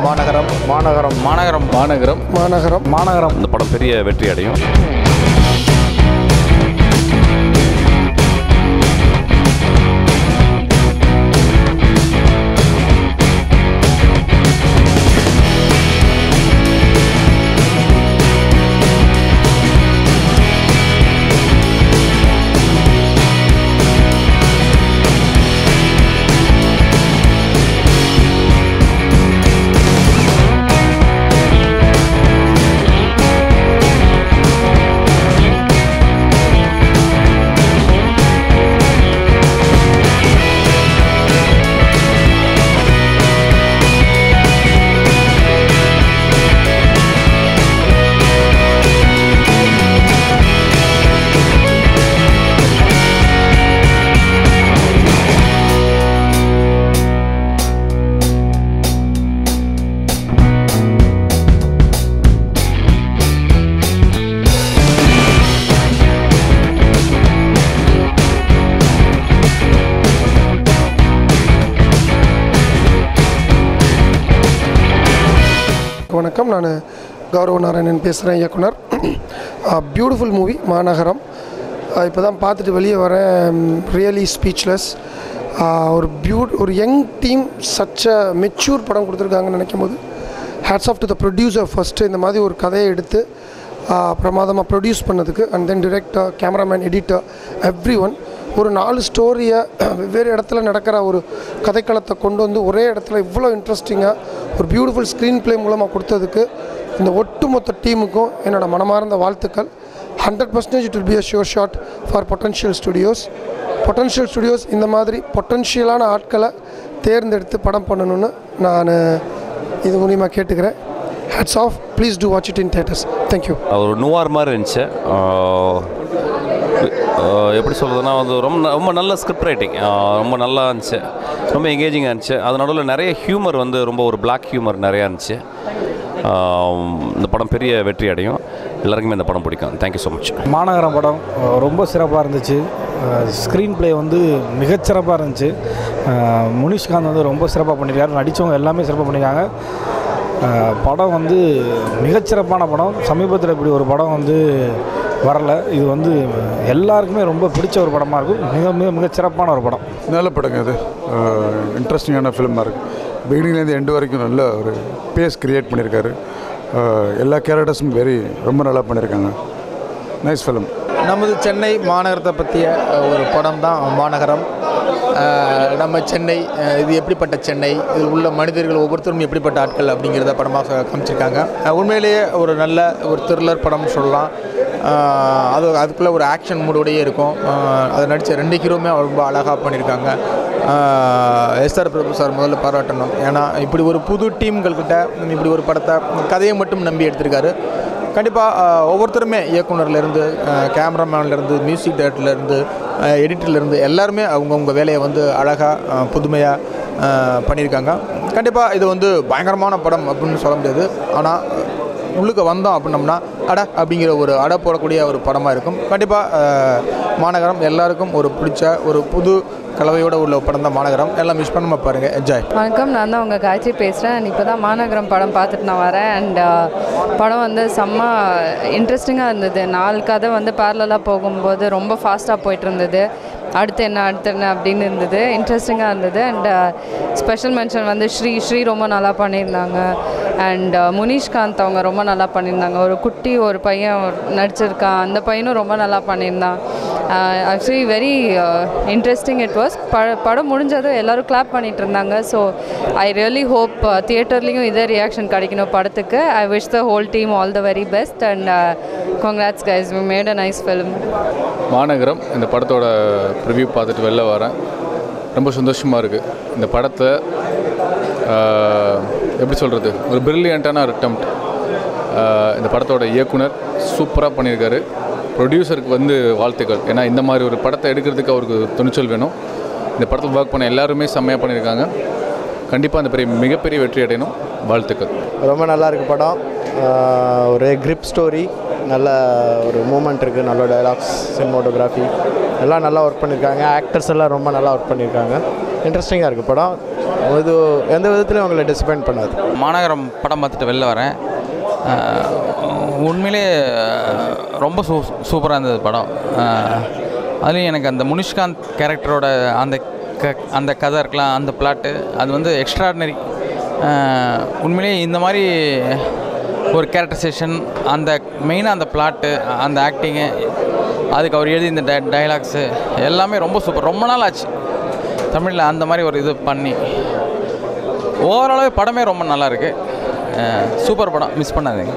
மாநகரம் மாநகரம் மாநகரம் மாநகரம் மாநகரம் மாநகரம் இந்த படம் பெரிய வெற்றி அடையும். வணக்கம், நான் கௌரவ நாராயணன் பேசுகிறேன், இயக்குனர். பியூட்டிஃபுல் மூவி மாநகரம். இப்போ தான் பார்த்துட்டு வெளியே வரேன். Really speechless. ஒரு young team such a mature படம் கொடுத்துருக்காங்கன்னு நினைக்கும் போது hats off to the producer. First இந்த மாதிரி ஒரு கதையை எடுத்து பிரமாதமாக ப்ரொடியூஸ் பண்ணதுக்கு, and then director, cameraman, editor, everyone. ஒரு 4 ஸ்டோரியை வெவ்வேறு இடத்துல நடக்கிற ஒரு கதைக்களத்தை கொண்டு வந்து ஒரே இடத்துல இவ்வளோ இன்ட்ரெஸ்டிங்காக ஒரு பியூட்டிஃபுல் ஸ்க்ரீன் ப்ளே மூலமாக கொடுத்ததுக்கு இந்த ஒட்டுமொத்த டீமுக்கும் என்னோட மனமார்ந்த வாழ்த்துக்கள். 100% it will be a sure shot for potential studios. Potential studios இந்த மாதிரி பொட்டன்ஷியலான ஆட்களை தேர்ந்தெடுத்து படம் பண்ணணும்னு நான் இது மூலிமா கேட்டுக்கிறேன். Hats off. Please do watch it in theatres. Thank you. ஒரு நுவார் மாதிரி இருந்துச்சு. எப்படி சொல்கிறதுனா வந்து ரொம்ப நல்ல ஸ்கிரிப்ட் ரைட்டிங், ரொம்ப நல்லா இருந்துச்சு, ரொம்ப எங்கேஜிங்காக இருந்துச்சு. அது நடுவில் நிறைய ஹியூமர் வந்து ரொம்ப ஒரு பிளாக் ஹியூமர் நிறையா இருந்துச்சு. இந்த படம் பெரிய வெற்றி அடையும். எல்லாருக்குமே இந்த படம் பிடிக்கும். Thank you so much. மாநகரம் படம் ரொம்ப சிறப்பாக இருந்துச்சு. ஸ்க்ரீன் ப்ளே வந்து மிகச்சிறப்பாக இருந்துச்சு. முனிஷ்காந்த் வந்து ரொம்ப சிறப்பாக பண்ணியிருக்காரு. நடித்தவங்க எல்லாமே சிறப்பாக பண்ணியிருக்காங்க. படம் வந்து மிகச்சிறப்பான படம். சமீபத்தில் இப்படி ஒரு படம் வந்து வரலை. இது வந்து எல்லாருக்குமே ரொம்ப பிடிச்ச ஒரு படமாக இருக்கும். மிகச்சிறப்பான ஒரு படம். நல்ல படங்க. இது இன்ட்ரெஸ்டிங்கான ஃபிலிமாக இருக்குது. பிகினிங்லேருந்து எண்டு வரைக்கும் நல்ல ஒரு பேஸ் க்ரியேட் பண்ணியிருக்காரு. எல்லா கேரக்டர்ஸும் ரொம்ப நல்லா பண்ணியிருக்காங்க. Nice film. நமது சென்னை மாநகரத்தை பற்றிய ஒரு படம் தான் மாநகரம். நம்ம சென்னை, இது எப்படிப்பட்ட சென்னை, இதில் உள்ள மனிதர்கள் ஒவ்வொருத்தரும் எப்படிப்பட்ட ஆட்கள் அப்படிங்கிறத படமாக காமிச்சிருக்காங்க. உண்மையிலேயே ஒரு நல்ல ஒரு த்ரில்லர் படம்னு சொல்லலாம். அதுக்குள்ளே ஒரு ஆக்ஷன் மூடோடையே இருக்கும். அதை நடித்த 2 ஹீரோவுமே ரொம்ப அழகாக பண்ணியிருக்காங்க. எஸ்ஆர் பிரபு சார் முதல்ல பாராட்டணும். ஏன்னா இப்படி ஒரு புது டீம்கள்கிட்ட இப்படி ஒரு படத்தை கதையை மட்டும் நம்பி எடுத்திருக்காரு. கண்டிப்பாக ஒவ்வொருத்தருமே இயக்குனர்லேருந்து, கேமராமேன்லேருந்து, மியூசிக் டைரக்டர்லேருந்து, எடிட்டர்லேருந்து எல்லாருமே அவங்கவுங்க வேலையை வந்து அழகாக புதுமையாக பண்ணியிருக்காங்க. கண்டிப்பாக இது வந்து பயங்கரமான படம் அப்படின்னு சொல்ல முடியாது. ஆனால் உள்ளுக்கு வந்தோம் அப்படின்னம்னா அப்படிங்கிற ஒரு போடக்கூடிய ஒரு படமாக இருக்கும். கண்டிப்பாக மாநகரம் எல்லாருக்கும் ஒரு பிடிச்ச ஒரு புது கலவையோடு உள்ள படம் தான் மாநகரம். எல்லாம் மிஸ் பண்ணாம பாருங்கள். என்ஜாய். வணக்கம், நான் தான் உங்கள் காய்ச்சி பேசுகிறேன். இப்போ தான் மாநகரம் படம் பார்த்துட்டு நான் வரேன். அண்ட் படம் வந்து செம்ம இன்ட்ரெஸ்டிங்காக இருந்தது. 4 கதை வந்து பேரலாக போகும்போது ரொம்ப ஃபாஸ்ட்டாக போயிட்டு இருந்தது. அடுத்து என்ன அப்படின்னு இருந்தது. இன்ட்ரெஸ்டிங்காக இருந்தது. அண்ட் ஸ்பெஷல் மென்ஷன் வந்து ஸ்ரீ ரொம்ப நல்லா பண்ணியிருந்தாங்க. அண்ட் முனிஷ்காந்த் அவங்க ரொம்ப நல்லா பண்ணியிருந்தாங்க. ஒரு குட்டி ஒரு பையன் நடிச்சிருக்கான். அந்த பையனும் ரொம்ப நல்லா பண்ணியிருந்தான். Actually very interesting it was. படம் முடிஞ்சதும் எல்லோரும் கிளாப் பண்ணிகிட்டு இருந்தாங்க. ஸோ ஐ ரியலி ஹோப் தியேட்டர்லேயும் இதே ரியாக்ஷன் கிடைக்கணும் படத்துக்கு. I wish the whole team all the very best and congrats guys, we made a nice film. மாநகரம் இந்த படத்தோட ரிவ்யூ பார்த்துட்டு வெளில வரேன். ரொம்ப சந்தோஷமாக இருக்குது. இந்த படத்தை எப்படி சொல்கிறது, ஒரு பிரில்லியண்ட்டான ஒரு அட்டெம்ப்ட். இந்த படத்தோட இயக்குனர் சூப்பராக பண்ணியிருக்காரு. ப்ரொடியூசருக்கு வந்து வாழ்த்துக்கள். ஏன்னா இந்த மாதிரி ஒரு படத்தை எடுக்கிறதுக்கு அவருக்கு துணிச்சல் வேணும். இந்த படத்தில் ஒர்க் பண்ண எல்லாருமே செம்மையாக பண்ணியிருக்காங்க. கண்டிப்பாக அந்த மிகப்பெரிய வெற்றி அடையணும். வாழ்த்துக்கள். ரொம்ப நல்லா இருக்குது படம். ஒரு கிரிப் ஸ்டோரி, நல்ல ஒரு மூமெண்ட் இருக்குது, நல்ல டைலாக்ஸ், சினிமோட்டோகிராஃபி எல்லாம் நல்லா ஒர்க் பண்ணியிருக்காங்க. ஆக்டர்ஸ் எல்லாம் ரொம்ப நல்லா ஒர்க் பண்ணியிருக்காங்க. இன்ட்ரெஸ்டிங்காக இருக்குது படம். இது எந்த விதத்துலையும் உங்களை டிசப்பாயிண்ட் பண்ணாது. மாநகரம் படம் பார்த்துட்டு வெளில வரேன். உண்மையிலே ரொம்ப சூப்பராக இருந்தது படம். அதுலேயும் எனக்கு அந்த முனிஷ்காந்த் கேரக்டரோட அந்த கதை இருக்கலாம், அந்த பிளாட்டு அது வந்து எக்ஸ்ட்ராடினரி. உண்மையிலே இந்த மாதிரி ஒரு கேரக்டரைசேஷன், அந்த மெயினாக அந்த பிளாட்டு, அந்த ஆக்டிங்கு, அதுக்கு அவர் எழுதி இந்த டைலாக்ஸு எல்லாமே ரொம்ப சூப்பர். ரொம்ப நாள் ஆச்சு தமிழில் அந்த மாதிரி ஒரு இது பண்ணி. ஓவராலாகவே படமே ரொம்ப நல்லாயிருக்கு. சூப்பர் படம், மிஸ் பண்ணாதீங்க.